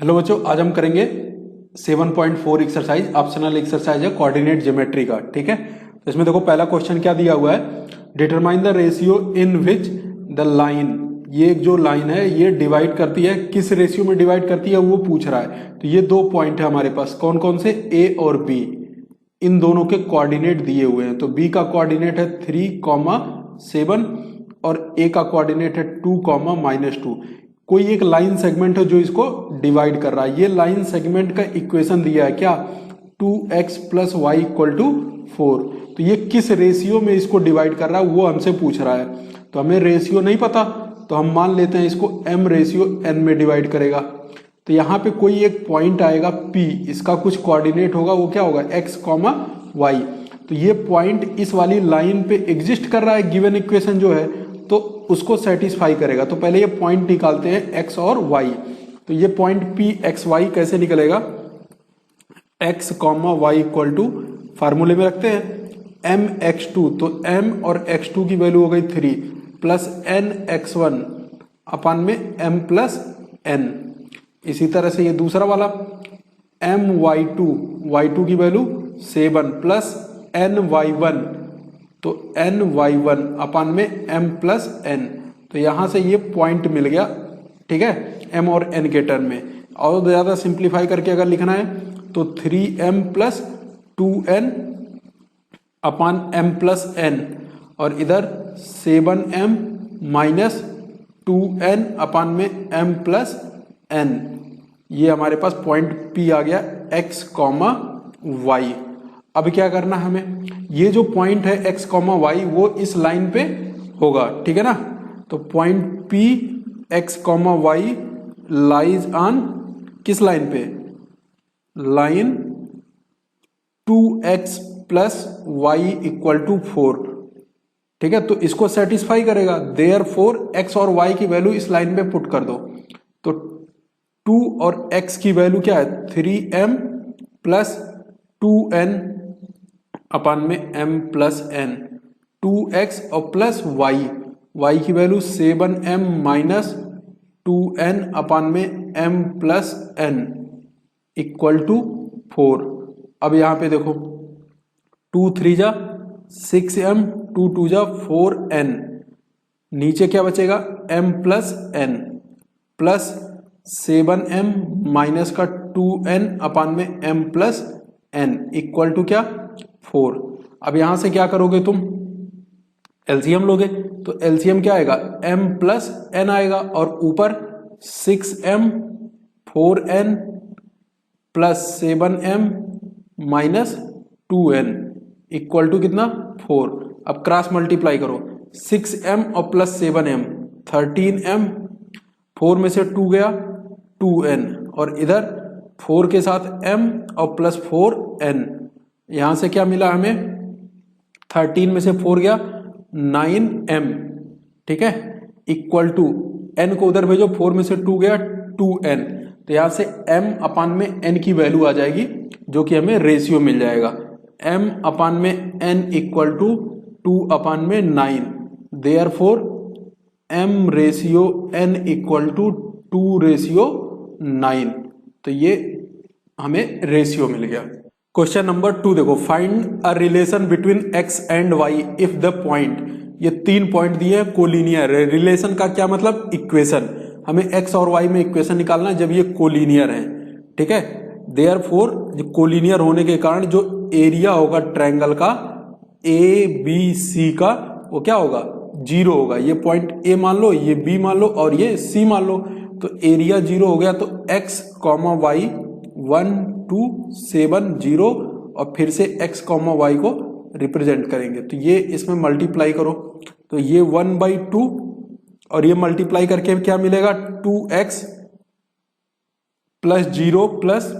Hello बच्चों, आज हम करेंगे 7.4 एक्सरसाइज, ऑप्शनल एक्सरसाइज है कोऑर्डिनेट ज्योमेट्री का। ठीक है, तो इसमें देखो पहला क्वेश्चन क्या दिया हुआ है, determine the ratio in which the line, ये जो लाइन है ये डिवाइड करती है, किस रेशियो में डिवाइड करती है वो पूछ रहा है। तो ये दो पॉइंट है हमारे पास, कौन कौन से, ए और बी, इन दोनों के कोऑर्डिनेट दिए हुए हैं। तो बी का कोऑर्डिनेट है 3,7 और ए का कोऑर्डिनेट है 2,-2। कोई एक लाइन सेगमेंट है जो इसको डिवाइड कर रहा है। ये लाइन सेगमेंट का इक्वेशन दिया है क्या, 2x + y = 4। तो ये किस रेशियो में इसको डिवाइड कर रहा है वो हमसे पूछ रहा है। तो हमें रेशियो नहीं पता, तो हम मान लेते हैं इसको m/n में डिवाइड करेगा। तो यहाँ पे कोई एक पॉइंट आएगा P, इसका कुछ कोऑर्डिनेट होगा, वो क्या होगा, x, y। तो ये पॉइंट इस वाली लाइन पे एग्जिस्ट कर रहा है, गिवन इक्वेशन जो है, तो उसको सेटिस्फाई करेगा। तो पहले ये पॉइंट निकालते हैं x और y। तो ये पॉइंट P x y कैसे निकलेगा, x, y = फार्मूले में रखते हैं mx2, तो m और x2 की वैल्यू हो गई 3 प्लस nx1 अपन में m+n। इसी तरह से ये दूसरा वाला my2 की वैल्यू 7 प्लस ny1, तो ny1 अपन में m+n। तो यहां से ये पॉइंट मिल गया, ठीक है, m और n के टर्म में। और ज्यादा सिंप्लीफाई करके अगर लिखना है तो 3m + 2n अपन m+n, और इधर 7m - 2n अपन में m+n। ये हमारे पास पॉइंट P आ गया, x, y। अब क्या करना है हमें, ये जो पॉइंट है x, y वो इस लाइन पे होगा, ठीक है ना। तो point P x, y lies on किस लाइन पे, लाइन 2x + y = 4, ठीक है। तो इसको सेटिस्फाई करेगा, देयरफॉर x और y की वैल्यू इस लाइन पे पुट कर दो। तो 2 और x की वैल्यू क्या है, 3m + 2n अपन में m+n, 2x और प्लस y की वैल्यू 7m - 2n अपन में m+n = 4। अब यहां पे देखो 2 3 जा 6m, 2 2 जा 4n, नीचे क्या बचेगा m+n प्लस 7m माइनस का 2n अपन में m+n = क्या, 4। अब यहां से क्या करोगे तुम, एलसीएम लोगे, तो एलसीएम क्या आएगा, m+n आएगा, और ऊपर 6m 4n plus 7m minus 2n = कितना, 4। अब क्रॉस मल्टीप्लाई करो, 6m और प्लस 7m 13m, 4 में से 2 गया 2n, और इधर 4 के साथ m और प्लस 4n, यहां से क्या मिला हमें, 13 में से 4 गया 9m, ठीक है, = n को उधर भेजो, 4 में से 2 गया 2n। तो यहां से m अपन में n की वैल्यू आ जाएगी, जो कि हमें रेशियो मिल जाएगा, m अपन में n = 2 अपन में 9, देयरफॉर m/n = 2/9। तो ये हमें रेशियो मिल गया। क्वेश्चन नंबर 2 देखो, find a relation between x and y if the point, ये 3 पॉइंट दिए हैं, कोलिनियर है। रिलेशन का क्या मतलब, इक्वेशन, हमें x और y में इक्वेशन निकालना है जब ये कोलिनियर है, ठीक है। देयरफॉर कोलिनियर होने के कारण जो एरिया होगा ट्रायंगल का ABC का, वो क्या होगा, 0 होगा। ये पॉइंट A मान लो, ये B मान लो, और ये C मान लो, तो एरिया 0 हो गया। तो x, y 1 2 7 0, और फिर से x, y को रिप्रेजेंट करेंगे। तो ये इसमें मल्टीप्लाई करो, तो ये 1/2, और ये मल्टीप्लाई करके क्या मिलेगा, 2x + 0 +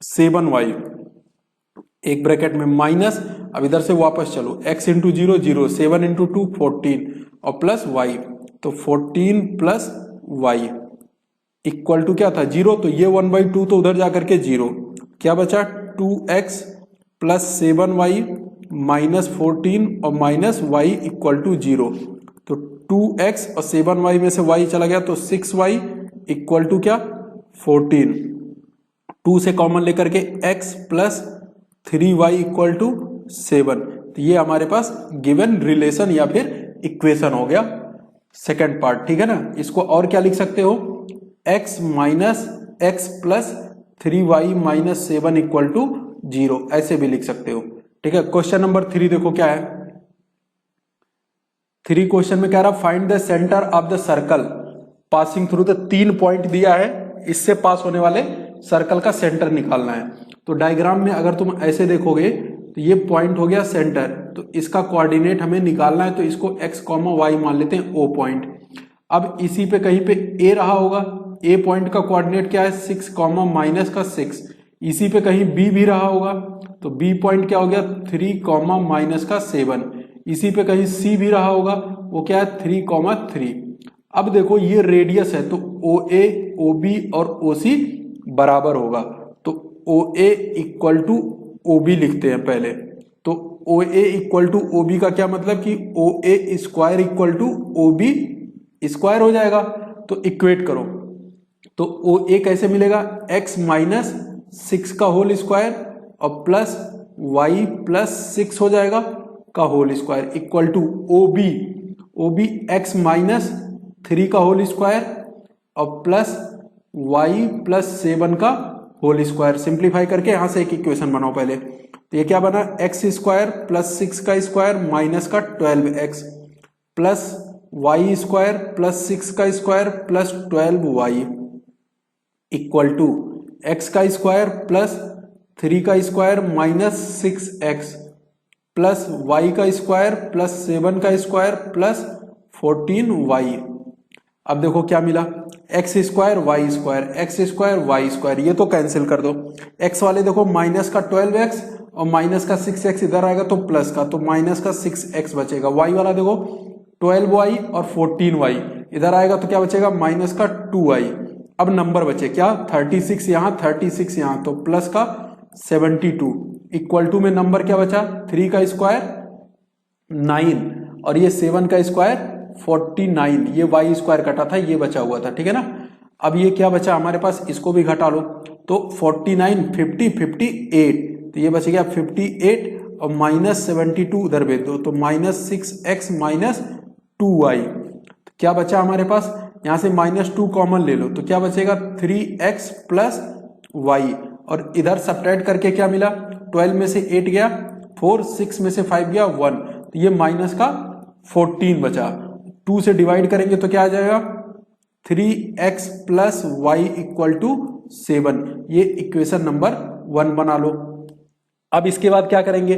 7y, एक ब्रैकेट में माइनस, अब इधर से वापस चलो, x × 0 0, 7 × 2 14, और प्लस y, तो 14 + y = क्या था, 0। तो ये 1/2 तो उधर जाकर के 0, क्या बचा, 2x + 7y - 14 और माइनस y = 0। तो 2x और 7y में से y चला गया, तो 6y = क्या, 14, 2 से कॉमन लेकर के x plus 3y equal to 7। तो ये हमारे पास गिवन रिलेशन या फिर इक्वेशन हो गया सेकंड पार्ट, ठीक है ना। इसको और क्या लिख सकते हो, x minus x plus 3y minus 7 equal to 0, ऐसे भी लिख सकते हो, ठीक है। क्वेश्चन नंबर 3 देखो क्या है। 3 क्वेश्चन में कह रहा find the centre of the circle passing through the 3 point दिया है, इससे पास होने वाले सर्कल का सेंटर निकालना है। तो डायग्राम में अगर तुम ऐसे देखोगे तो ये पॉइंट हो गया सेंटर, तो इसका कोऑर्डिनेट हमें निकालना है, तो इसको x, y मान लेते हैं O पॉइंट। अब इसी पे कहीं पे A रहा होगा, A पॉइंट का कोऑर्डिनेट क्या है 6, माइनस का 6। इसी पे कहीं B भी रहा होगा, तो B पॉइंट क्या हो गया 3, माइनस का 7। इसी पे कहीं C भी रहा होगा, वो क्या है 3, 3। अब देखो ये रेडियस है, तो OA, OB और OC बराबर होगा, तो OA इक्वल टू OB लिखते हैं पहले। तो OA इक्वल टू OB का क्या मतलब कि OA square equal to OB square हो जाएगा। तो इक्वेट करो, तो OA कैसे मिलेगा, x माइनस 6 का होल स्क्वायर और प्लस y प्लस 6 हो जाएगा का whole square equal to OB x minus 3 का होल स्क्वायर और प्लस y प्लस 7 का होल स्क्वायर। सिंप्लीफाई करके यहां से एक इक्वेशन बनाओ पहले। तो ये क्या बना, एक्स स्क्वायर प्लस 6 का स्क्वायर माइनस का 12x plus y square plus 6 का square plus 12y equal to x का स्क्वायर प्लस 3 का square minus 6x plus y का स्क्वायर प्लस 7 का स्क्वायर प्लस 14y। अब देखो क्या मिला, x square y square, x square y square, ये तो कैंसिल कर दो। एक्स वाले देखो माइनस का 12x और माइनस का 6x इधर आएगा तो प्लस का, तो माइनस का 6x बचेगा। वाई वाला देखो 12y और 14y इधर आएगा तो क्या बचेगा, माइनस का 2y। अब नंबर बचे क्या, 36 यहाँ 36 यहाँ, तो प्लस का 72 इक्वल टू में नंबर क्या बचा, 3 का स्क्वायर 9 और ये 7 का स्क्वायर 49, ये वाई स्क्वायर कटा था, ये बचा हुआ था, ठीक है ना। अब ये क्या बचा हमारे पास, इसको भी घटा लो, तो 49 50 58, तो ये बच गया 58 और माइनस 72 उधर भेज दो, तो माइनस 6x माइनस 2y। तो क्या बचा हमारे पास, यहां से माइनस 2 कॉमन ले लो, तो क्या बचेगा 3x प्लस y, और इधर सब्ट्रैक्ट करके क्या मिला, 12 में से 8 गया 4, 6 में से 5 गया 1, तो ये माइनस का 14 बचा। 2 से डिवाइड करेंगे तो क्या आ जाएगा, 3x plus Y equal to 7, ये इक्वेशन नंबर 1 बना लो। अब इसके बाद क्या करेंगे,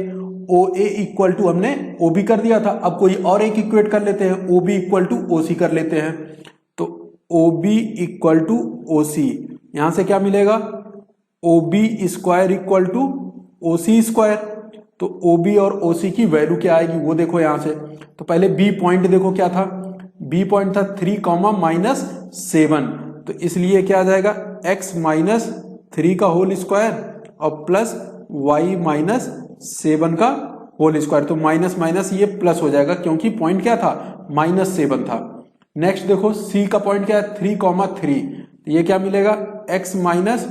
OA इक्वल टू हमने OB कर दिया था, अब कोई और एक इक्वेट कर लेते हैं, OB इक्वल टू OC कर लेते हैं। तो OB इक्वल टू OC, यहां से क्या मिलेगा, OB square equal to OC square. तो OB और OC की वैल्यू क्या आएगी वो देखो यहां से। तो पहले B पॉइंट देखो क्या था, B पॉइंट था 3, माइनस 7, तो इसलिए क्या आ जाएगा, x माइनस 3 का होल स्क्वायर और प्लस y माइनस 7 का होल स्क्वायर। तो माइनस माइनस ये प्लस हो जाएगा क्योंकि पॉइंट क्या था, -7 था। नेक्स्ट देखो C का पॉइंट क्या है 3, तो ये क्या मिलेगा, x माइनस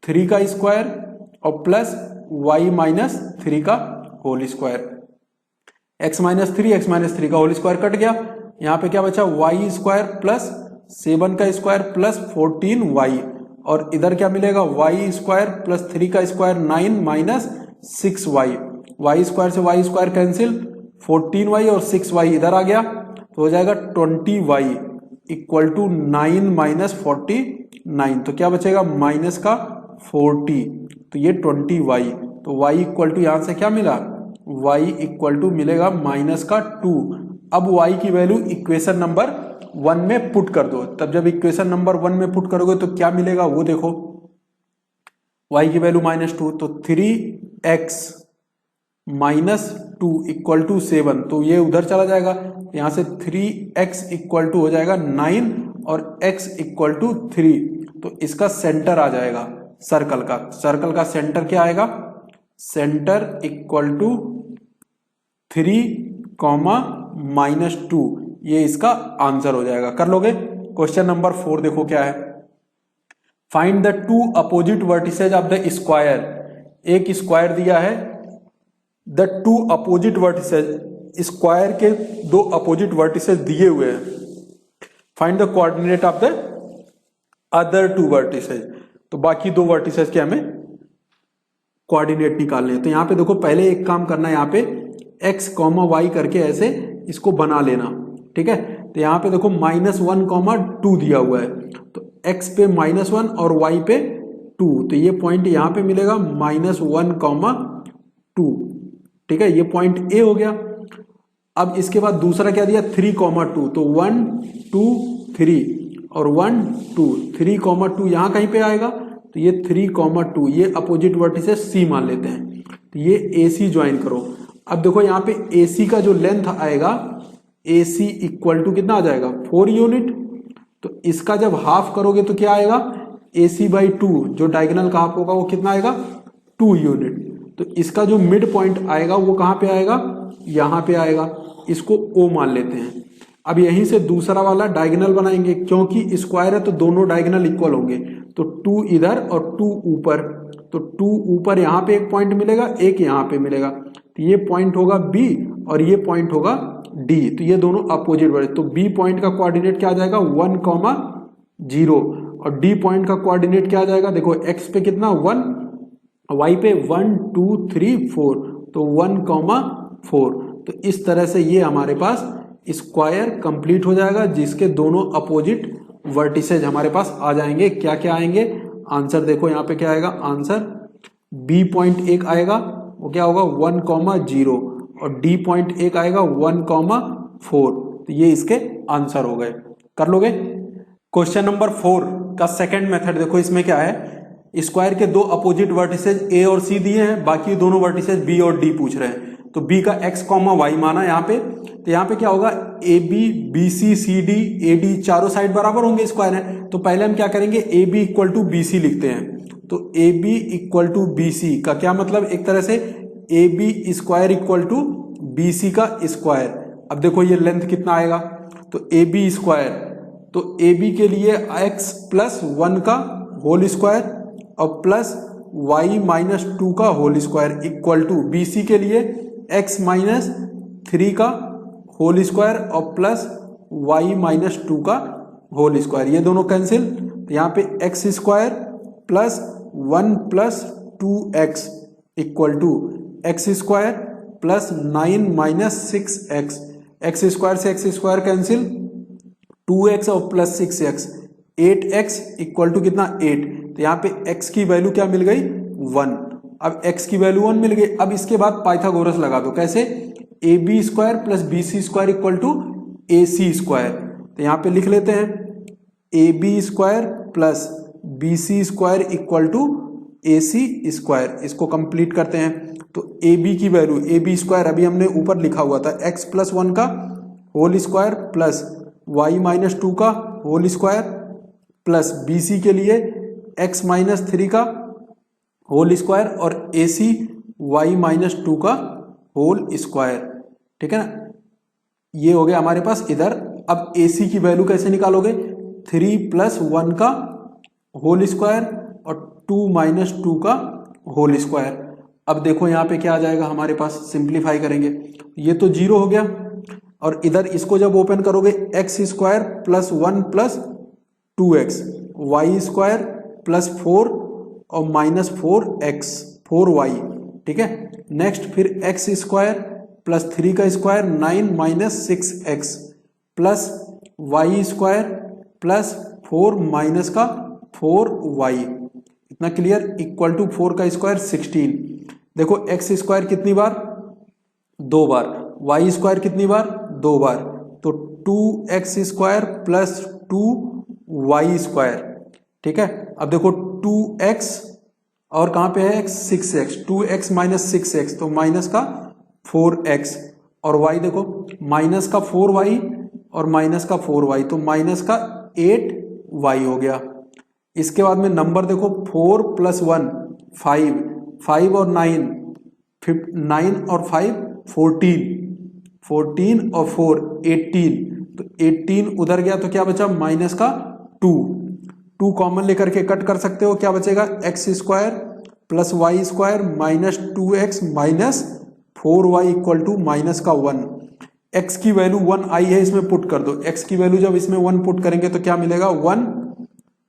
3 का स्क्वायर और प्लस y माइनस 3 का होल स्क्वायर। x माइनस 3 का होल स्क्वायर कट गया, यहाँ पे क्या बचा, y स्क्वायर प्लस 7 का स्क्वायर प्लस 14y, और इधर क्या मिलेगा, y स्क्वायर प्लस 3 का square 9 minus 6y, y square से y स्क्वायर कैंसिल, 14y और 6y इधर आ गया, तो हो जाएगा 20y इक्वल टू 9 माइनस 49, तो क्या बचेगा, माइनस का 40, तो ये 20y। तो y इक्वल टू यहां से क्या मिला, y इक्वल टू मिलेगा माइनस का 2। अब y की वैल्यू इक्वेशन नंबर 1 में पुट कर दो, तब जब इक्वेशन नंबर 1 में पुट करोगे तो क्या मिलेगा वो देखो, y की वैल्यू -2, तो 3x माइनस 2 इक्वल टू 7, तो ये उधर चला जाएगा, यहां से 3x इक्वल टू हो जाएगा 9 और x इक्वल टू 3, तो इसका सेंटर आ जाएगा सर्कल का सेंटर क्या आएगा, सेंटर इक्वल टू 3, -2, ये इसका आंसर हो जाएगा। कर लोगे। क्वेश्चन नंबर 4 देखो क्या है। Find the two opposite vertices of the square. एक स्क्वायर दिया है, the two opposite vertices, square के दो अपोजिट वर्टिसेज दिए हुए हैं। Find the coordinate of the other two vertices, तो बाकी दो वर्टिसेज के हमें कोऑर्डिनेट निकालने हैं। तो यहां पे देखो पहले एक काम करना है, यहाँ पे x कॉमा वाई करके ऐसे इसको बना लेना, ठीक है। तो यहाँ पे देखो -1,2 दिया हुआ है, तो x पे -1 और y पे 2, तो ये पॉइंट यहाँ पे मिलेगा -1,2, ठीक है, ये पॉइंट A हो गया। अब इसके बाद दूसरा क्या दिया 3,2, तो 1 2 3 और 1 2, 3,2 यहाँ कहीं पे आएगा, तो ये 3,2 ये अपोजिट वर्टिसेस C मान लेते हैं, तो ये AC ज्वाइन करो। अब देखो यहाँ पे AC का जो लेंथ आएगा, AC इक्वल टू कितना आ जाएगा 4 यूनिट, तो इसका जब हाफ करोगे तो क्या आएगा AC/2, जो डायगोनल का हाफ होगा वो कितना आएगा 2 यूनिट। तो इसका जो मिड पॉइंट आएगा वो कहाँ पे आएगा, यहाँ पे आएगा, इसको O मान लेते हैं। अब यहीं से दूसरा वाला डायगोनल बनाएंगे, क्योंकि स्क्वायर है तो दोनों डायगोनल इक्वल होंगे, तो 2 इधर और 2 ऊपर, तो 2 ऊपर यहाँ पे एक पॉइंट मिलेगा, एक यहाँ पे मिलेगा, तो ये पॉइंट होगा B और ये पॉइंट होगा D, तो ये दोनों अपोजिट वर्ड, तो B पॉइंट का कोऑर्डिनेट क्या आ जाएगा 1,0 और D पॉइंट का कोऑर्डिनेट क्या आ जाएगा, देखो x पे कितना 1, y पे 1 2 3 4, तो 1,4। तो इस तरह से ये हमारे पास स्क्वायर कंप्लीट हो जाएगा, जिसके दोनों अपोजिट वर्टिसेज हमारे पास आ जाएंगे। क्या क्या आएंगे, आंसर देखो यहाँ पे क्या आएगा, आंसर B पॉइंट एक आएगा, वो क्या होगा 1,0 और D पॉइंट एक आएगा 1,4, तो ये इसके आंसर हो गए। कर लोगे। क्वेश्चन नंबर 4 का सेकंड मेथड देखो, इसमें क्या है, स्क्वायर के दो अपोजिट वर्टिसेज A और C दिए हैं, बाकी दोनों वर्टिसेज B और D पूछ रहे हैं। तो B का x, y माना यहाँ पे, तो यहाँ पे क्या होगा AB BC CD AD चारों साइड बराबर होंगे, स्क्वायर है, तो पहले हम क्या करेंगे AB इक्वल टू BC लिखते हैं। तो AB इक्वल टू BC का क्या मतलब, एक तरह से AB square equal to BC का स्क्वायर। अब देखो ये लेंथ कितना आएगा, तो AB स्क्वायर, तो AB के लिए x प्लस 1 का होल स्क्वायर और प्लस y-2 का whole square equal to BC के लिए x माइनस 3 का होल स्क्वायर और प्लस y-2 का होल स्क्वायर, ये दोनों कैंसिल, तो यहाँ पे x square plus 1 plus 2x equal to x square plus 9 minus 6x, x square से x स्क्वायर कैंसिल, 2x और plus 6x, 8x equal to कितना 8, तो यहाँ पे x की वैल्यू क्या मिल गई 1। अब x की वैल्यू 1 मिल गई। अब इसके बाद पाइथागोरस लगा दो, कैसे, AB square plus BC square equal to AC square, तो यहाँ पे लिख लेते हैं AB square plus BC square equal to AC square, इसको कंप्लीट करते हैं। तो AB की वैल्यू, AB स्क्वायर अभी हमने ऊपर लिखा हुआ था, x प्लस 1 का होल स्क्वायर प्लस y-2 का होल स्क्वायर प्लस BC के लिए x-3 का होल स्क्वायर और AC y-2 का होल स्क्वायर, ठीक है ना, ये हो गया हमारे पास इधर। अब AC की वैल्यू कैसे निकालोगे, 3 प्लस 1 का होल स्क्वायर और 2-2 का होल स्क्वायर। अब देखो यहाँ पे क्या आ जाएगा हमारे पास, सिंप्लीफाई करेंगे, ये तो 0 हो गया, और इधर इसको जब ओपन करोगे x square plus 1 plus 2x, y square plus 4 और माइनस 4x 4y, ठीक है। नेक्स्ट फिर x स्क्वायर प्लस 3 का square 9 minus 6x plus y square plus 4 minus का 4y, इतना क्लियर, इक्वल टू 4 का स्क्वायर 16। देखो x स्क्वायर कितनी बार, 2 बार, y स्क्वायर कितनी बार, 2 बार, तो 2x square plus 2y square, ठीक है। अब देखो 2x और कहाँ पे है x, 6x, 2x minus 6x तो माइनस का 4x, और y देखो माइनस का 4y और माइनस का 4y, तो माइनस का 8y हो गया। इसके बाद में नंबर देखो 4 प्लस 1 5, 5 और 9 9 और 5 14, 14 और 4 18, तो 18 उधर गया तो क्या बचा माइनस का 2, 2 कॉमन लेकर के कट कर सकते हो, क्या बचेगा x square plus y square minus 2x minus 4y equal to minus का 1। x की वैल्यू 1 आई है, इसमें पुट कर दो। x की वैल्यू जब इसमें 1 पुट करेंगे तो क्या मिलेगा 1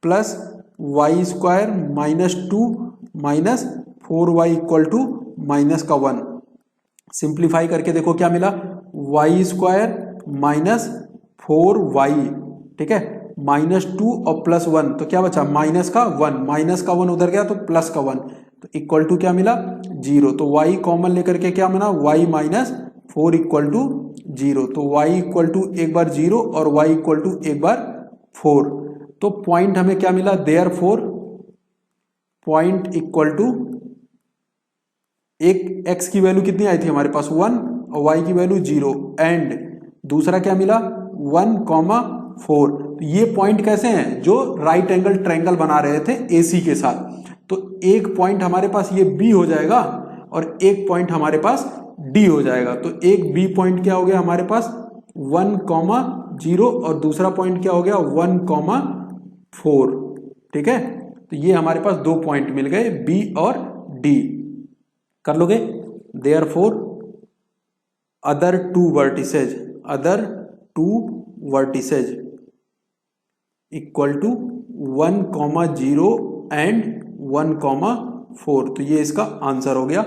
plus y square minus 2 minus 4y equal to minus का 1। सिंप्लीफाई करके देखो क्या मिला, वाई स्क्वायर माइनस 4y, ठीक है, माइनस 2 और प्लस 1 तो क्या बचा माइनस का 1, माइनस का 1 उधर गया तो प्लस का 1, तो इक्वल टू क्या मिला 0। तो y कॉमन लेकर के क्या मिला y माइनस 4 इक्वल टू 0। तो y इक्वल टू एक बार 0 और y इक्वल टू एक बार 4। तो पॉइंट हमें क्या मिला, देयरफॉर पॉइंट इक्वल टू, एक x की वैल्यू कितनी आई थी हमारे पास 1 और y की वैल्यू 0 एंड दूसरा क्या मिला 1, 4। तो ये पॉइंट कैसे हैं, जो राइट एंगल ट्रायंगल बना रहे थे AC के साथ। तो एक पॉइंट हमारे पास ये B हो जाएगा और एक पॉइंट हमारे पास D हो जाएगा। तो एक B पॉइंट क्या हो गया हमारे पास 1, 0 और दूसरा पॉइंट क्या हो गया 1, 4, ठीक है। तो ये हमारे पास दो पॉइंट मिल गए B और D। कर लोगे, therefore other two vertices equal to 1, 0 and 1, 4। तो ये इसका आंसर हो गया।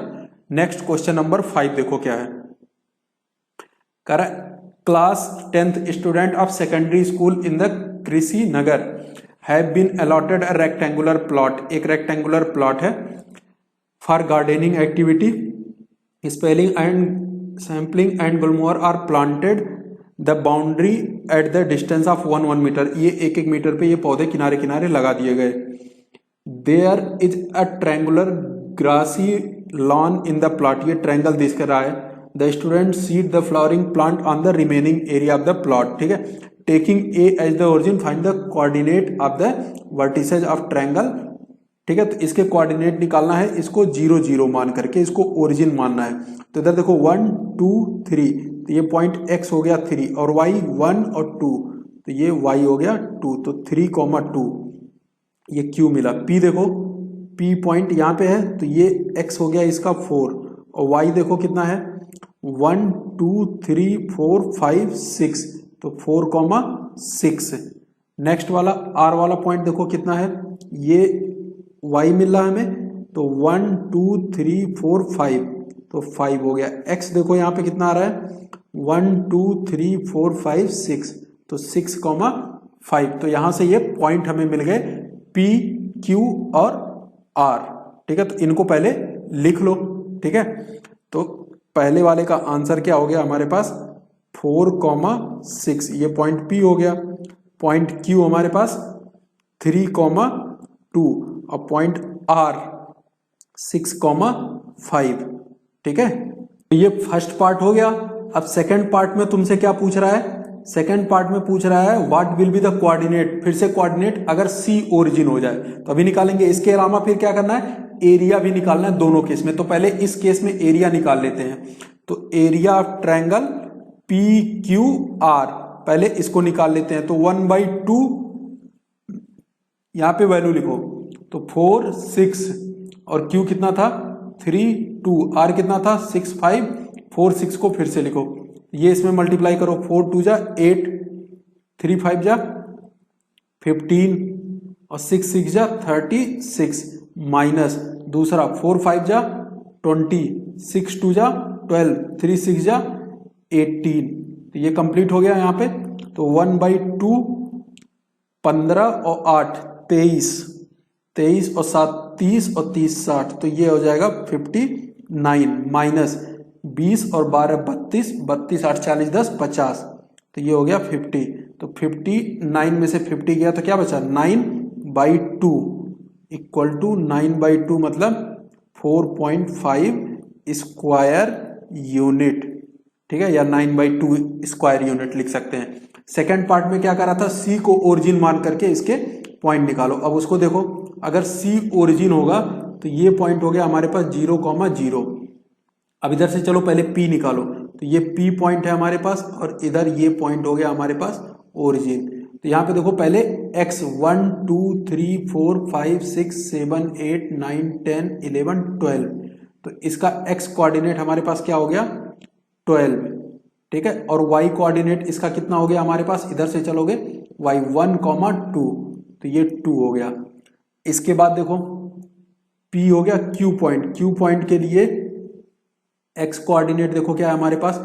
नेक्स्ट क्वेश्चन नंबर 5 देखो क्या है। कर class 10th student of secondary school in the Krishi Nagar have been allotted a rectangular plot. एक रेक्टेंगुलर प्लॉट है for gardening activity, spelling and sampling and gulmohar are planted the boundary at the distance of 1 metre. ये 1 metre पे ये पौधे किनारे किनारे लगा दिए गए। There is a triangular grassy lawn in the plot, ये ट्रायंगल दिख रहा है। The student seed the flowering plant on the remaining area of the plot, ठीक है। Taking A as the origin find the coordinate of the vertices of triangle, ठीक है। तो इसके कोऑर्डिनेट निकालना है, इसको 0, 0 मान करके इसको ओरिजिन मानना है। तो इधर देखो 1, 2, 3, तो ये पॉइंट x हो गया 3 और y 1 और 2, तो ये y हो गया 2, तो 3, 2 ये q मिला। p देखो p पॉइंट यहाँ पे है तो ये x हो गया इसका 4 और y देखो कितना है 1, 2, 3, 4, 5, 6, तो 4, 6। नेक्स्ट वाला r वाला पॉइंट देखो कितना है, ये y मिल रहा है हमें, तो 1, 2, 3, 4, 5, तो 5 हो गया। x देखो यहाँ पे कितना आ रहा है 1, 2, 3, 4, 5, 6, तो 6, 5। तो यहां से ये पॉइंट हमें मिल गए P, Q और R, ठीक है। तो इनको पहले लिख लो, ठीक है। तो पहले वाले का आंसर क्या हो गया हमारे पास 4, 6, ये पॉइंट P हो गया। पॉइंट Q हमारे पास 3, 2 और पॉइंट R 6, 5, ठीक है। तो ये फर्स्ट पार्ट हो गया। अब सेकंड पार्ट में तुमसे क्या पूछ रहा है, सेकंड पार्ट में पूछ रहा है what will be the coordinate. फिर से कोऑर्डिनेट अगर C ओरिजिन हो जाए तो अभी निकालेंगे। इसके अलावा फिर क्या करना है, एरिया भी निकालना है दोनों केस में। तो पहले इस केस में एरिया निकाल लेते हैं। तो एरिया ऑफ ट्रायंगल PQR, पहले इसको निकाल लेते हैं। तो 1/2 यहां पे वैल्यू लिखो, तो 4, 6 और Q कितना था 3, 2, R कितना था 6, 5, 4, 6 को फिर से लिखो, ये इसमें मल्टीप्लाई करो, 4, 2 जा 8, 3, 5 जा 15 और 6, 6 जा 36 माइनस दूसरा 4, 5 जा 20, 6, 2 जा 12, 3, 6 जा 18। तो ये कंप्लीट हो गया यहाँ पे। तो 1/2 15 और 8 23, 23 और 7 30 और 30 60, तो ये हो जाएगा 59 माइनस 20 और 12 32, 32 8 40 10 50, तो ये हो गया 50। तो 59 में से 50 गया तो क्या बचा 9/2 इक्वल टू 9/2 मतलब 4.5 स्क्वायर यूनिट, ठीक है, या 9/2 स्क्वायर यूनिट लिख सकते हैं। सेकेंड पार्ट में क्या करा था, C को ओरिजिन मान करके इसके पॉइंट निकालो। अब उसको देखो, अगर C ओरिजिन होगा तो ये पॉइंट हो गया हमारे पास 0, 0। अब इधर से चलो पहले P निकालो, तो ये P पॉइंट है हमारे पास और इधर ये पॉइंट हो गया हमारे पास ओरिजिन। तो यहाँ पे देखो पहले x 1 2 3 4 5 6 7 8 9 10 11 12, तो इसका x कोऑर्डिनेट हमारे पास क्या हो गया 12, ठीक है। और y कोऑर्डिनेट इसका कितना हो गया हमारे पास, इधर से चलोगे y 1, 2, तो ये 2 हो गया। इसके बाद देखो p हो गया q पॉइंट के लिए x कोऑर्डिनेट देखो क्या है हमारे पास,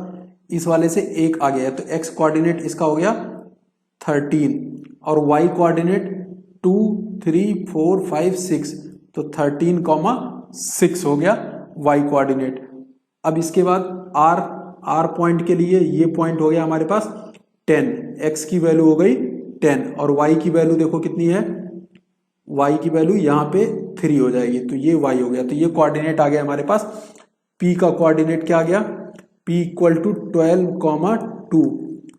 इस वाले से एक आ गया है, तो x कोऑर्डिनेट इसका हो गया 13, और y कोऑर्डिनेट 2 3 4 5 6, तो 13,6 हो गया y कोऑर्डिनेट। अब इसके बाद r पॉइंट के लिए ये पॉइंट हो गया हमारे पास 10, x की वैल्यू हो गई 10, और y की वैल्यू देखो कितनी है, y की वैल्यू यहाँ पे 3 हो जाएगी, तो ये y हो गया। तो ये कोऑर्डिनेट आ गया हमारे पास। p का कोऑर्डिनेट क्या आ गया, p इक्वल टू 12,2,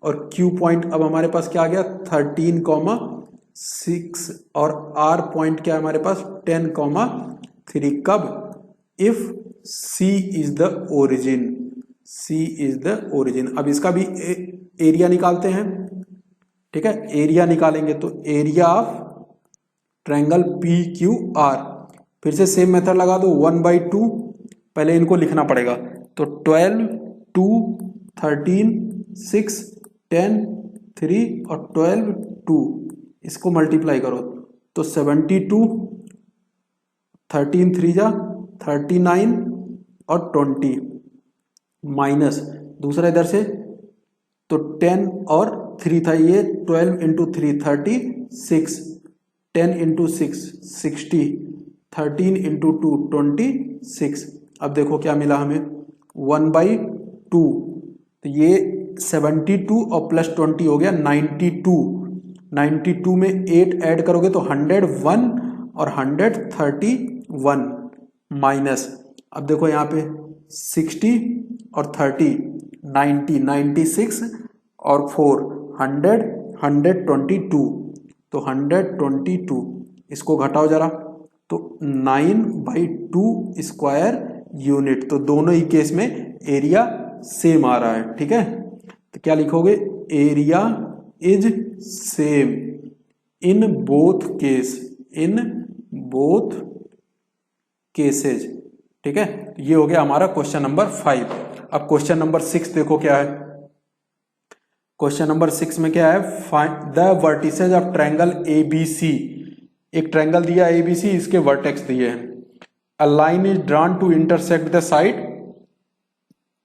और q पॉइंट अब हमारे पास क्या आ गया 13,6, और r पॉइंट क्या है हमारे पास 10,3। कब, if c is the origin, c is the origin. अब इसका भी एरिया निकालते हैं, ठीक है। एरिया निकालेंगे तो area of triangle P Q are, फिर से सेम मेथड लगा दो, 1/2, पहले इनको लिखना पड़ेगा, तो 12 2 13 6 10 3 और 12 2, इसको मल्टीप्लाई करो तो 72, 13 3 जा 39 और 20, माइनस दूसरा इधर से, तो 10 और 3 था, ये 12 इंटू 3 36, 10 इंटू 6 60, 13 इंटू 2 26। अब देखो क्या मिला हमें 1/2, तो ये 72 और प्लस 20 हो गया 92, 92 में 8 ऐड करोगे तो 101 और 131, माइनस अब देखो यहाँ पे 60 और 30 90 96 और 4 100 122, तो 122, इसको घटाओ जरा, तो 9/2 स्क्वायर यूनिट। तो दोनों ही केस में एरिया सेम आ रहा है, ठीक है। तो क्या लिखोगे, area is same in both case, in both cases, ठीक है। ये हो गया हमारा क्वेश्चन नंबर 5। अब क्वेश्चन नंबर 6 देखो क्या है। क्वेश्चन नंबर 6 में क्या है, the vertices of triangle ABC, एक ट्रायंगल दिया एबीसी, इसके वर्टेक्स दिए हैं। A line is drawn to intersect the side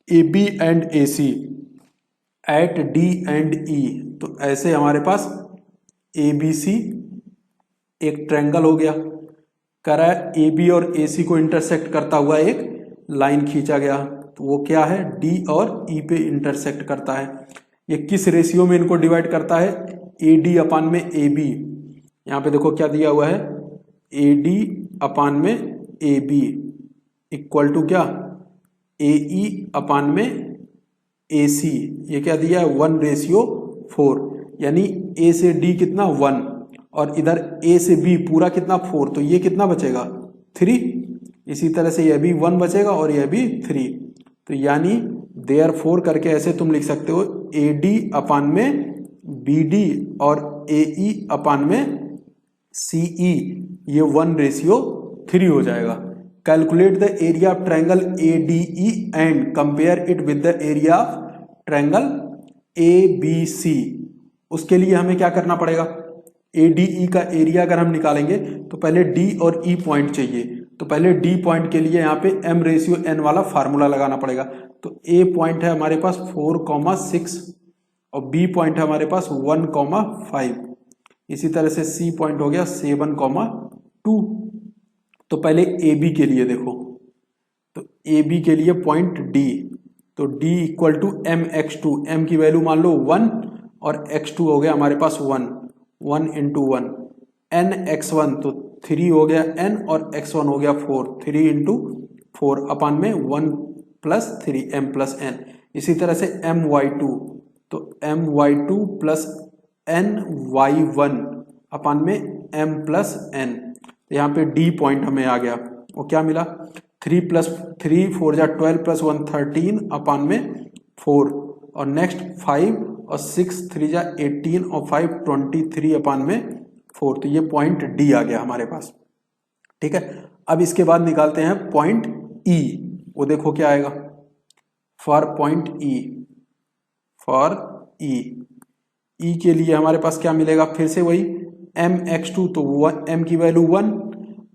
AB and AC at D and E, तो ऐसे हमारे पास ABC एक ट्रायंगल हो गया, कह रहा है AB और AC को इंटरसेक्ट करता हुआ एक लाइन खींचा गया, तो वो क्या है D और E पे इंटरसेक्ट करता है। ये किस रेशियो में इनको डिवाइड करता है, AD अपान में AB। यहाँ पे देखो क्या दिया हुआ है, AD अपान में AB इक्वल टू क्या, AE अपान में AC, ये क्या दिया है 1/4, यानी A से D कितना 1, और इधर A से B पूरा कितना 4, तो ये कितना बचेगा 3। इसी तरह से यह भी 1 बचेगा और यह भी 3, तो यानी देयरफॉर करके ऐसे तुम लिख सकते हो AD अपान में BD और AE अपान में CE, ये 1/3 हो जाएगा। Calculate the area of triangle ADE and compare it with the area of triangle ABC। उसके लिए हमें क्या करना पड़ेगा, ADE का एरिया अगर हम निकालेंगे तो पहले D और E पॉइंट चाहिए, तो पहले D पॉइंट के लिए यहाँ पे M/N वाला फार्मूला लगाना पड़ेगा। तो A पॉइंट है हमारे पास 4,6 और B पॉइंट है हमारे पास 1,5, इसी तरह से C पॉइंट हो गया 7,2। तो पहले AB के लिए देखो, तो AB के लिए पॉइंट D, तो D equal to mx2, m की वैल्यू मान लो 1 और x2 हो गया हमारे पास 1 इंटू 1, n x1 तो 3 हो गया n और x1 हो गया 4, 3 इंटू 4 अपान में 1 प्लस 3 m प्लस n। इसी तरह से my2, तो my2 प्लस ny1 अपान में m प्लस n। यहाँ पे D पॉइंट हमें आ गया, वो क्या मिला 3 + 3 4 जा 12 + 1 13 अपान में 4, और नेक्स्ट 5 और 6 3 जा 18 और 5 23 अपान में 4। तो ये पॉइंट डी आ गया हमारे पास। ठीक है, अब इसके बाद निकालते हैं पॉइंट ई। वो देखो क्या आएगा फॉर पॉइंट ई। फॉर ई के लिए हमारे पास क्या मिलेगा, फिर से वही mx2, तो m की वैल्यू 1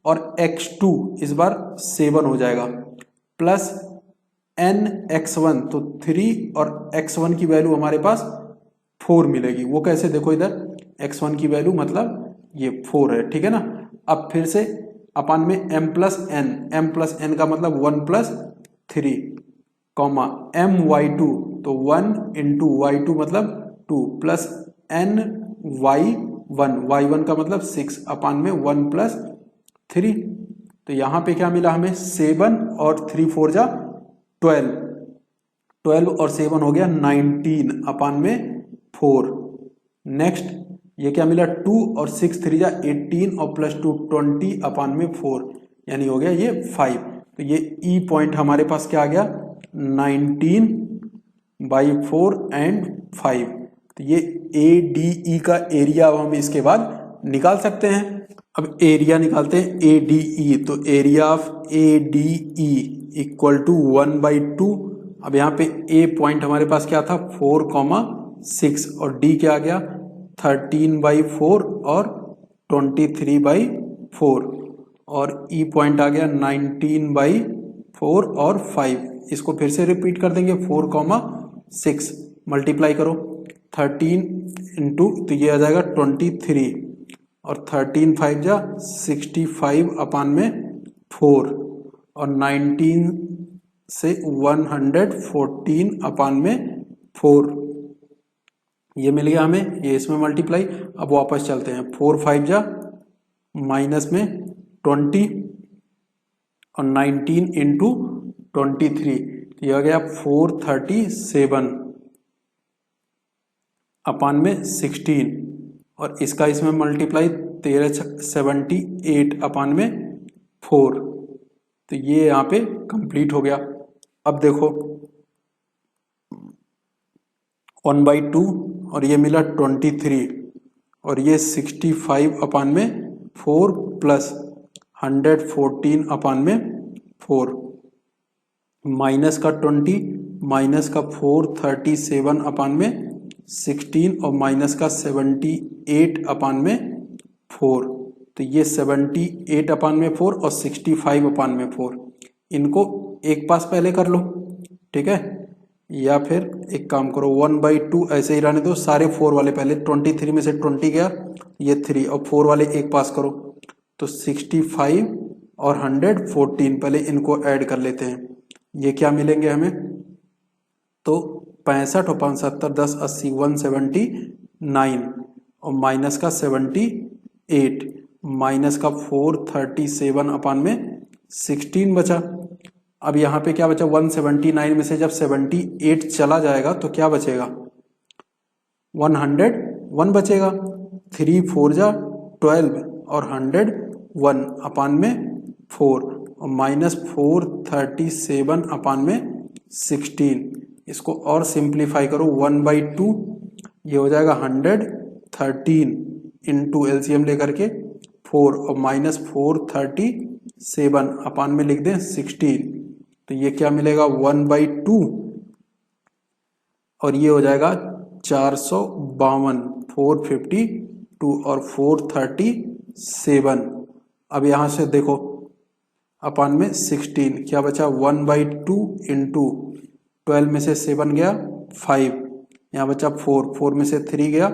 और x2 इस बार 7 हो जाएगा, प्लस nx1 तो 3 और x1 की वैल्यू हमारे पास 4 मिलेगी। वो कैसे, देखो इधर x1 की वैल्यू मतलब ये 4 है। ठीक है ना, अब फिर से अपान में m प्लस n का मतलब 1 प्लस 3 कॉमा my2 तो 1 इंटू y2 मतलब 2 प्लस y1 का मतलब 6 अपान में 1 प्लस 3। तो यहाँ पे क्या मिला हमें 7 और 3 4 जा 12 और 7 हो गया 19 अपान में 4। नेक्स्ट ये क्या मिला 2 और 6 3 जा 18 और प्लस 2 20 अपान में 4, यानी हो गया ये 5। तो ये ई पॉइंट हमारे पास क्या आ गया 19/4 एंड 5। तो ये ए डी ई का एरिया अब हम इसके बाद निकाल सकते हैं। अब एरिया निकालते हैं ए डी ई। तो area of A D E equal to 1/2। अब यहाँ पे ए पॉइंट हमारे पास क्या था 4,6 और डी क्या आ गया 13/4 और 23/4 और ई पॉइंट आ गया 19/4 और 5। इसको फिर से रिपीट कर देंगे 4,6 मल्टीप्लाई करो 13 इंटू तो ये आ जाएगा 23 और 13 5 जा 65 अपान में 4 और 19 से 114 अपान में 4 ये मिल गया हमें, ये इसमें मल्टीप्लाई। अब वापस चलते हैं 4 5 जा माइनस में 20 और 19 इंटू 23 ये आ गया 437 अपान में 16 और इसका इसमें मल्टीप्लाई 1378 अपान में 4। तो ये यहाँ पे कंप्लीट हो गया। अब देखो 1/2 और ये मिला 23 और ये 65 अपान में 4 प्लस 114 अपान में 4 माइनस का 20 माइनस का 437 अपान में 16 और माइनस का 78 अपान में 4। तो ये 78 अपान में 4 और 65 अपान में 4 इनको एक पास पहले कर लो। ठीक है, या फिर एक काम करो 1/2 ऐसे ही रहने दो, सारे 4 वाले पहले 23 में से 20 गया ये 3 और 4 वाले एक पास करो तो 65 और 114 पहले इनको ऐड कर लेते हैं। ये क्या मिलेंगे हमें तो 65 और 75 10 80 179 और माइनस का 78 माइनस का 437 अपान में 16 बचा। अब यहाँ पे क्या बचा 179 में से जब 78 चला जाएगा तो क्या बचेगा 101 बचेगा। 3 4 जा 12 और 101 अपान में 4 और माइनस 437 अपान में 16। इसको और सिंप्लीफाई करो 1/2 ये हो जाएगा 113 इंटू एलसीएम लेकर के 4 और माइनस 437 अपान में लिख दें 16। तो ये क्या मिलेगा 1/2 और ये हो जाएगा 452 452 और 437। अब यहाँ से देखो अपान में 16 क्या बचा 1/2 इंटू 12 में से 7 गया 5 यहाँ बचा 4 में से 3 गया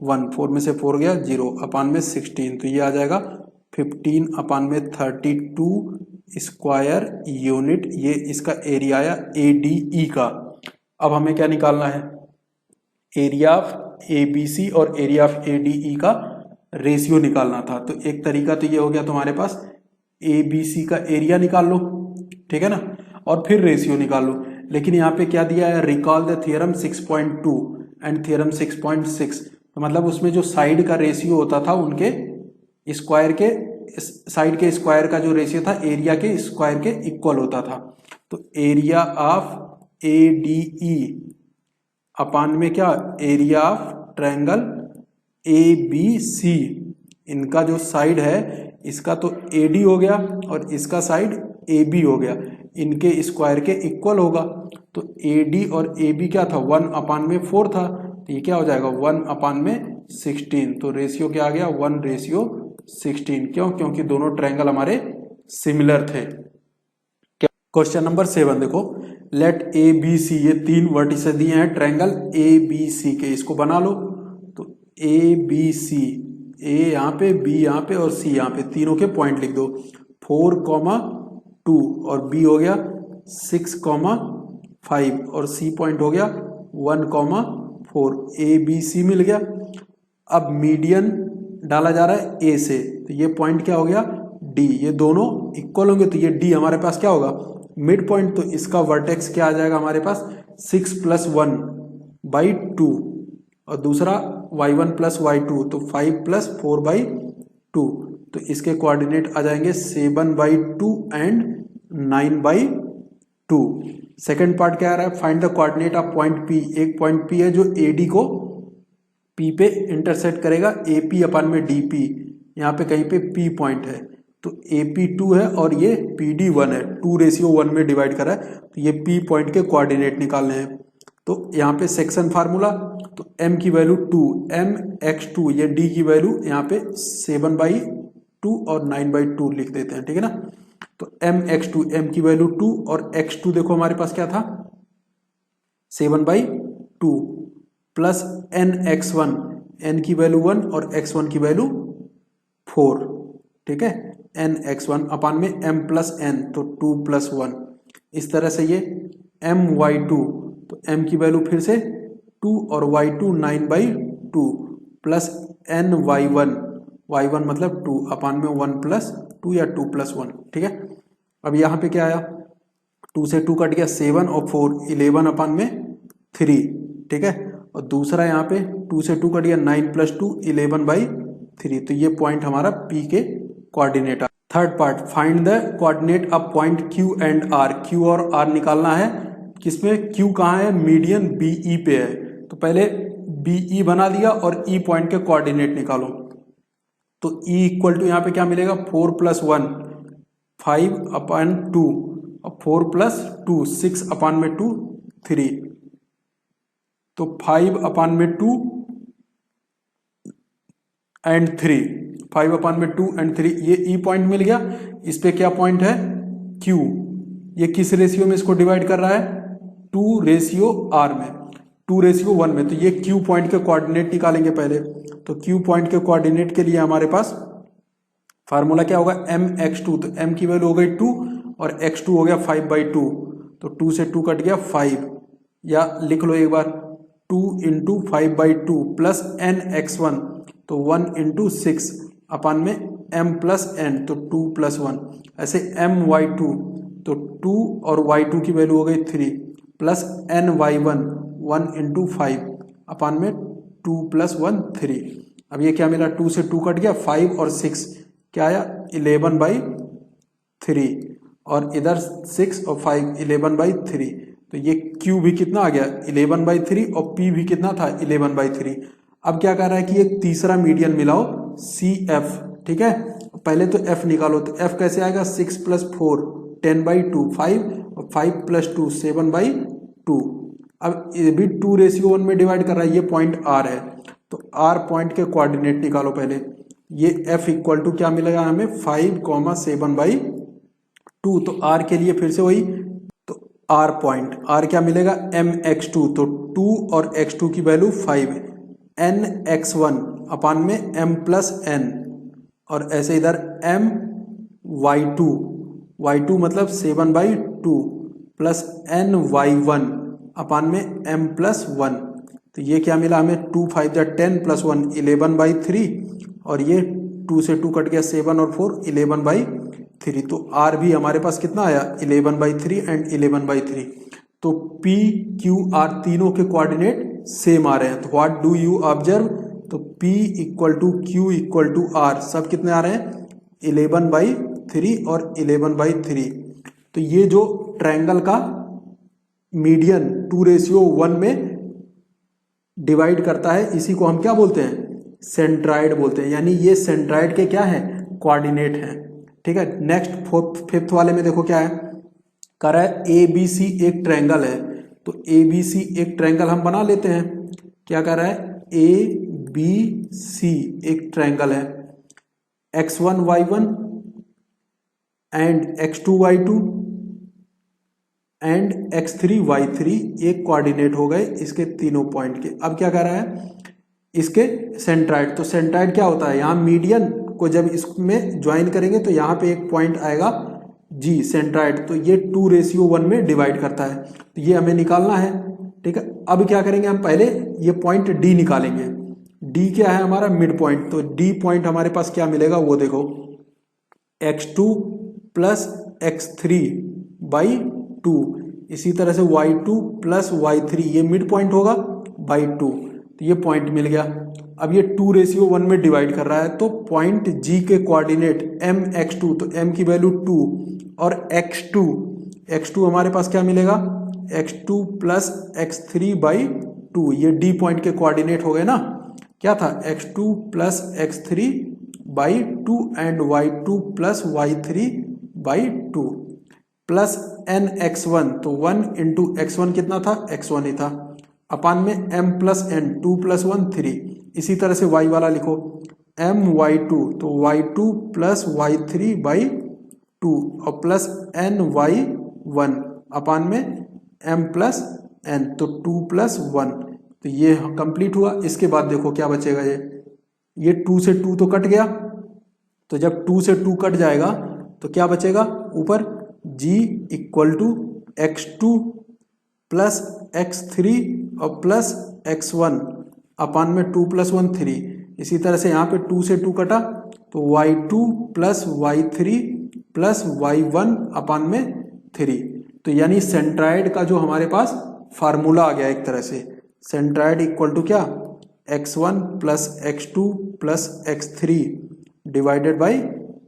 1 4 में से 4 गया 0 अपान में 16। तो ये आ जाएगा 15 अपान में 32 स्क्वायर यूनिट। ये इसका एरिया आया ADE का। अब हमें क्या निकालना है एरिया ऑफ ABC और एरिया ऑफ ADE का रेशियो निकालना था। तो एक तरीका तो ये हो गया तुम्हारे पास ABC का एरिया निकाल लो, ठीक है ना, और फिर रेशियो निकाल लो। लेकिन यहाँ पे क्या दिया है recall the theorem 6.2 and theorem 6.6। तो मतलब उसमें जो साइड का रेशियो होता था उनके स्क्वायर के साइड के स्क्वायर का जो रेशियो था एरिया के स्क्वायर के इक्वल होता था। तो एरिया ऑफ ADE अपान में क्या, एरिया ऑफ ट्रायंगल ABC, इनका जो साइड है इसका तो AD हो गया और इसका साइड AB हो गया, इनके स्क्वायर के इक्वल होगा। तो AD और AB क्या था, 1/4 था, तो ये क्या हो जाएगा 1/16। तो रेशियो क्या आ गया, 1:16। क्यों, क्योंकि दोनों ट्रायंगल हमारे सिमिलर थे। क्वेश्चन नंबर 7 देखो, लेट ABC, ये 3 वर्टिसेस दिए हैं ट्रायंगल ABC के, इसको बना लो। तो ABC, A यहाँ पे, B यहाँ पे और C यहाँ पे, तीनों के पॉइंट लिख दो। 4,2 और B हो गया 6,5 और C पॉइंट हो गया 1,4। ABC मिल गया। अब मीडियन डाला जा रहा है A से, तो ये पॉइंट क्या हो गया D, ये दोनों इक्वल होंगे, तो ये D हमारे पास क्या होगा, मिड पॉइंट। तो इसका वर्टेक्स क्या आ जाएगा हमारे पास, 6 + 1/2 और दूसरा y1 + y2, तो 5 + 4/2। तो इसके कोऑर्डिनेट आ जाएंगे 7/2 एंड 9/2। सेकेंड पार्ट क्या आ रहा है, find the coordinate of point P। एक पॉइंट P है जो AD को P पे इंटरसेक्ट करेगा, AP/DP, यहाँ पे कहीं पे P पॉइंट है, तो AP 2 है और ये PD 1 है, 2:1 में डिवाइड करा है, तो ये P पॉइंट के कोऑर्डिनेट निकालने हैं। तो यहाँ पे सेक्शन फार्मूला, तो M की वैल्यू 2, mx2, ये D की वैल्यू यहाँ पे 7/2 और 9/2 लिख देते हैं, ठीक है ना। तो mx2, M की वैल्यू 2 और x2 देखो हमारे पास क्या था 7/2 प्लस nx1, n की वैल्यू 1 और x1 की वैल्यू 4, ठीक है। nx1 अपान में m + n, तो 2 + 1। इस तरह से ये my2, तो m की वैल्यू फिर से 2 और y2 9/2 प्लस ny1, y1 मतलब 2 अपान में 1 + 2 या 2 + 1, ठीक है। अब यहाँ पे क्या आया, 2 से 2 कट गया, 7 और 4 11 अपान में 3, ठीक है। और दूसरा यहाँ पे 2 से 2 कट गया, 9 + 2 11/3। तो ये पॉइंट हमारा P के coordinate. Third part, find the coordinate of point Q and R। Q और R निकालना है, किसमें, Q कहाँ है, मीडियन BE पे है, तो पहले BE बना दिया और E पॉइंट के कोऑर्डिनेट निकालो। तो E = यहाँ पे क्या मिलेगा, 4 + 1 5/2 और 4 + 2 6/2 3, तो 5/2 एंड 3, 5/2 एंड 3, ये E पॉइंट मिल गया। इस पे क्या पॉइंट है, Q, ये किस रेशियो में इसको डिवाइड कर रहा है, 2:R में, 2:1 में। तो ये Q पॉइंट के कोऑर्डिनेट निकालेंगे पहले। तो Q पॉइंट के कोऑर्डिनेट के लिए हमारे पास फार्मूला क्या होगा, mx2, तो m की वैल्यू हो गई 2 और x2 हो गया 5/2, तो 2 से 2 कट गया 5, या लिख लो एक बार 2 × 5/2 प्लस nx1, तो 1 × 6 अपान में m + n, तो 2 + 1, ऐसे my2, तो 2 और y2 की वैल्यू हो गई 3 प्लस ny1 1 × 5 अपान में 2 + 1 3। अब ये क्या मिला, 2 से 2 कट गया, 5 और 6 क्या आया 11/3, और इधर 6 और 5 11/3, तो ये Q भी कितना आ गया 11/3 और P भी कितना था 11/3। अब क्या कर रहा है कि एक तीसरा मीडियन मिलाओ CF, ठीक है। पहले तो F निकालो, तो F कैसे आएगा, 6 + 4 10/2 5 और 5 + 2 7/2। अब ये भी 2:1 में डिवाइड कर रहा है, ये पॉइंट R है, तो R पॉइंट के कोऑर्डिनेट निकालो पहले। ये F = क्या मिलेगा हमें 5,7/2, तो R के लिए फिर से वही, तो R पॉइंट, R क्या मिलेगा mx2, तो 2 और x2 की वैल्यू 5, nx1 अपान में m + n, और ऐसे इधर my2, y2 मतलब 7/2 प्लस ny1 अपान में m + 1, तो ये क्या मिला हमें 2 5 10 + 1 11/3, और ये 2 से 2 कट गया 7 और 4 11/3, तो R भी हमारे पास कितना आया 11/3 एंड 11/3। तो P Q R तीनों के कोऑर्डिनेट सेम आ रहे हैं। तो व्हाट डू यू ऑब्जर्व, तो P = Q = R, सब कितने आ रहे हैं 11/3 और 11/3। तो ये जो ट्रायंगल का मीडियन 2:1 में डिवाइड करता है, इसी को हम क्या बोलते हैं, सेंट्राइड बोलते हैं। यानी ये सेंट्राइड के क्या है, कोऑर्डिनेट है। ठीक है, नेक्स्ट फिफ्थ वाले में देखो क्या है, कह रहा है ए बी सी एक ट्रायंगल है। तो ए बी सी एक ट्रायंगल हम बना लेते हैं। क्या कह रहा है, ए बी सी एक ट्रायंगल है, x1 y1 and x2 y2 and x3 y3 एक कोऑर्डिनेट हो गए इसके तीनों पॉइंट के। अब क्या कह रहा है, इसके सेंट्राइड। तो सेंट्राइड क्या होता है, यहाँ मीडियन को जब इसमें ज्वाइन करेंगे तो यहाँ पे एक पॉइंट आएगा जी सेंट्राइड, तो ये 2:1 में डिवाइड करता है, तो ये हमें निकालना है। ठीक है, अब क्या करेंगे, हम पहले ये पॉइंट डी निकालेंगे। डी क्या है हमारा, मिड पॉइंट। तो डी पॉइंट हमारे पास क्या मिलेगा वो देखो, x2 प्लस x3 बाई 2, इसी तरह से y2 प्लस y3, ये मिड पॉइंट होगा, बाई 2, तो ये पॉइंट मिल गया। अब ये 2:1 में डिवाइड कर रहा है, तो पॉइंट G के कोऑर्डिनेट m x2, तो m की वैल्यू 2 और x2 हमारे पास क्या मिलेगा, x2 प्लस x3 बाई 2, ये D पॉइंट के कोऑर्डिनेट हो गए ना। क्या था, x2 plus x3 by 2 and y2 plus y3 by 2 plus n x1, तो 1 इंटू x1 कितना था, x1 ही था, अपान में m प्लस n, 2 प्लस 1 3। इसी तरह से y वाला लिखो, m y2, तो y2 प्लस y3 बाई 2 और प्लस n y1 अपान में m प्लस n, तो 2 प्लस 1, तो ये कंप्लीट हुआ। इसके बाद देखो क्या बचेगा, ये 2 से 2 तो कट गया, तो जब 2 से 2 कट जाएगा तो क्या बचेगा, ऊपर g equal to x2 plus x3 और प्लस x1 अपान में 2 प्लस 1 3। इसी तरह से यहाँ पे 2 से 2 कटा, तो y2 plus y3 plus y1 अपान में 3। तो यानी सेंट्राइड का जो हमारे पास फार्मूला आ गया एक तरह से, सेंट्राइड इक्वल टू क्या, x1 plus x2 plus x3 divided by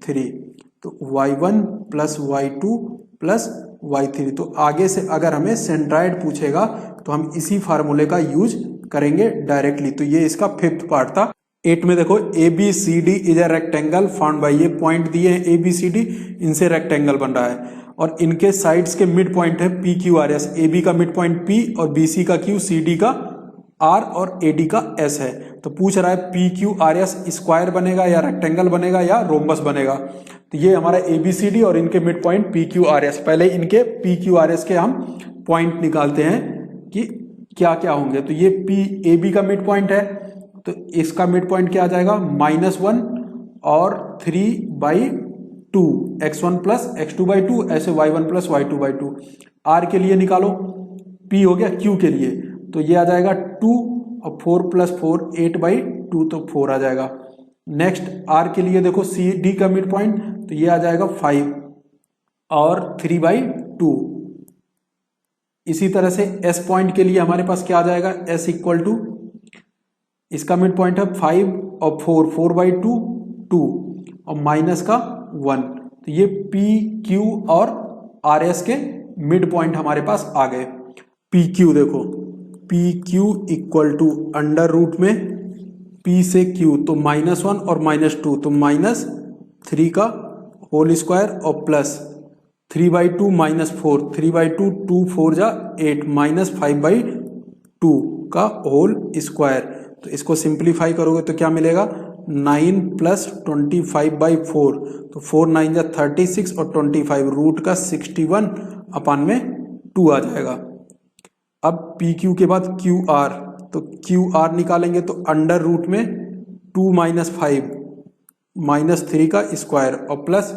3, तो y1 plus y2 plus y3। तो आगे से अगर हमें सेंट्राइड पूछेगा तो हम इसी फार्मूले का यूज करेंगे डायरेक्टली। तो ये इसका फिफ्थ पार्ट था। 8 में देखो, A B C D is a rectangle found by, ये पॉइंट दिए हैं ए बी सी डी, इनसे रेक्टेंगल बन रहा है और इनके साइड्स के मिड पॉइंट है P Q R S. A B का मिड पॉइंट पी और बी सी का क्यू, सी डी का आर और ए डी का एस है। तो पूछ रहा है P Q R S square बनेगा या रेक्टेंगल बनेगा या रोम्बस बनेगा। तो ये हमारा ए बी सी डी और इनके mid point P Q R S. पहले इनके पी क्यू आर एस के हम पॉइंट निकालते हैं कि क्या क्या होंगे। तो ये पी ए बी का मिड पॉइंट है, तो इसका मिड पॉइंट क्या आ जाएगा, -1 और 3/2, x1 प्लस x2 बाई 2, ऐसे y1 plus y2 by 2। Are के लिए निकालो, p हो गया q के लिए, तो ये आ जाएगा 2 और 4 प्लस 4 8/2, तो 4 आ जाएगा। नेक्स्ट आर के लिए देखो, सी डी का मिड पॉइंट, तो ये आ जाएगा 5 और 3/2। इसी तरह से एस पॉइंट के लिए हमारे पास क्या आ जाएगा, एस इक्वल टू, इसका मिड पॉइंट है 5 और 4, 4/2 2 और माइनस का 1। तो ये पी क्यू और आर एस के मिड पॉइंट हमारे पास आ गए। पी क्यू देखो, P Q equal to under root में पी से क्यू, तो -1 और -2, तो -3 का होल स्क्वायर और प्लस 3/2 -4, 3/2 2 4 जा 8 -5/2 का होल स्क्वायर। तो इसको सिंप्लीफाई करोगे तो क्या मिलेगा, 9 प्लस 25/4, तो 4 9 जा 36 और 25 रूट का 61 अपान में 2 आ जाएगा। अब पी क्यू के बाद क्यू आर, तो क्यू आर निकालेंगे तो अंडर रूट में 2 - 5 -3 का स्क्वायर और प्लस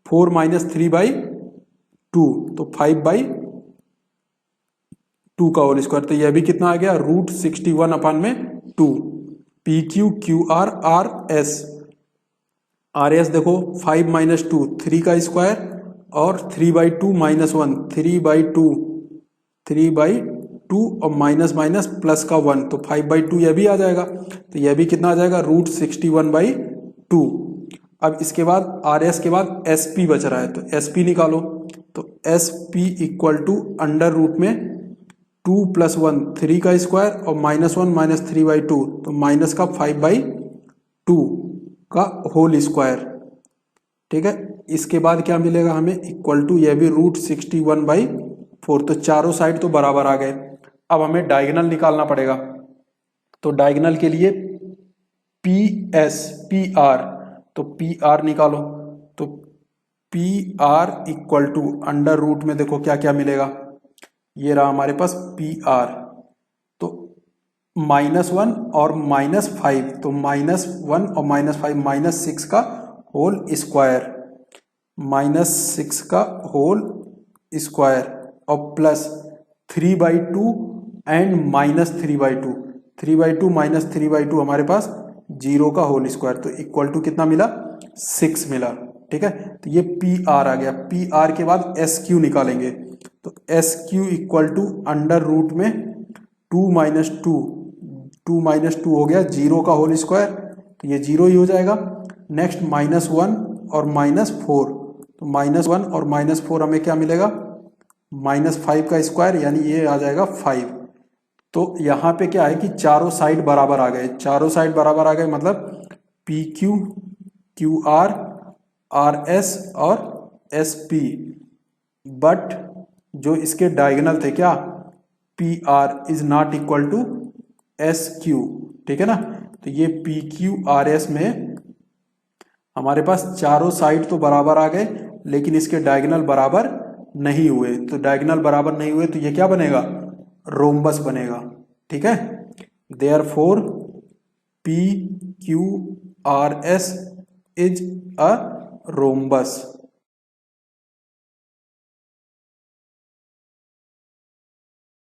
4 - 3/2, तो 5/2 का होल स्क्वायर। तो यह भी कितना आ गया, रूट 61 अपान में 2। P Q Q R R S, R S देखो 5 - 2 3 का स्क्वायर और 3/2 -1 3/2 और माइनस माइनस प्लस का 1, तो 5/2 यह भी आ जाएगा। तो यह भी कितना आ जाएगा, रूट 61/2। अब इसके बाद आर एस के बाद एस पी बच रहा है, तो एस पी निकालो। तो S P equal to under root में 2 + 1 3 का स्क्वायर और -1 - 3/2 तो माइनस का 5/2 का होल स्क्वायर। ठीक है, इसके बाद क्या मिलेगा हमें इक्वल टू, यह भी √61/4। तो चारों साइड तो बराबर आ गए। अब हमें डायगोनल निकालना पड़ेगा। तो डायगोनल के लिए PR, तो PR निकालो। तो PR equal to under root में देखो क्या क्या मिलेगा, ये रहा हमारे पास PR। तो -1 और -5, तो -1 और -5 -6 का होल स्क्वायर, -6 का होल स्क्वायर और प्लस 3/2 एंड -3/2। 3/2 - 3/2 हमारे पास 0 का होल स्क्वायर, तो इक्वल टू कितना मिला, 6 मिला। ठीक है, तो ये PR आ गया। PR के बाद SQ निकालेंगे। तो SQ equal to under root में 2 - 2, 2 - 2 हो गया 0 का होल स्क्वायर, तो ये 0 ही हो जाएगा। नेक्स्ट -1 और -4, तो -1 और -4 हमें क्या मिलेगा, -5 का स्क्वायर, यानी ये आ जाएगा 5। तो यहाँ पे क्या है कि चारों साइड बराबर आ गए। चारों साइड बराबर आ गए मतलब PQ, QR, RS और SP। बट जो इसके डायगोनल थे क्या, PR is not equal to SQ। ठीक है ना, तो ये PQRS में हमारे पास चारों साइड तो बराबर आ गए, लेकिन इसके डायगोनल बराबर नहीं हुए। तो डायगोनल बराबर नहीं हुए तो ये क्या बनेगा, रोम्बस बनेगा। ठीक है, therefore PQRS is a rhombus.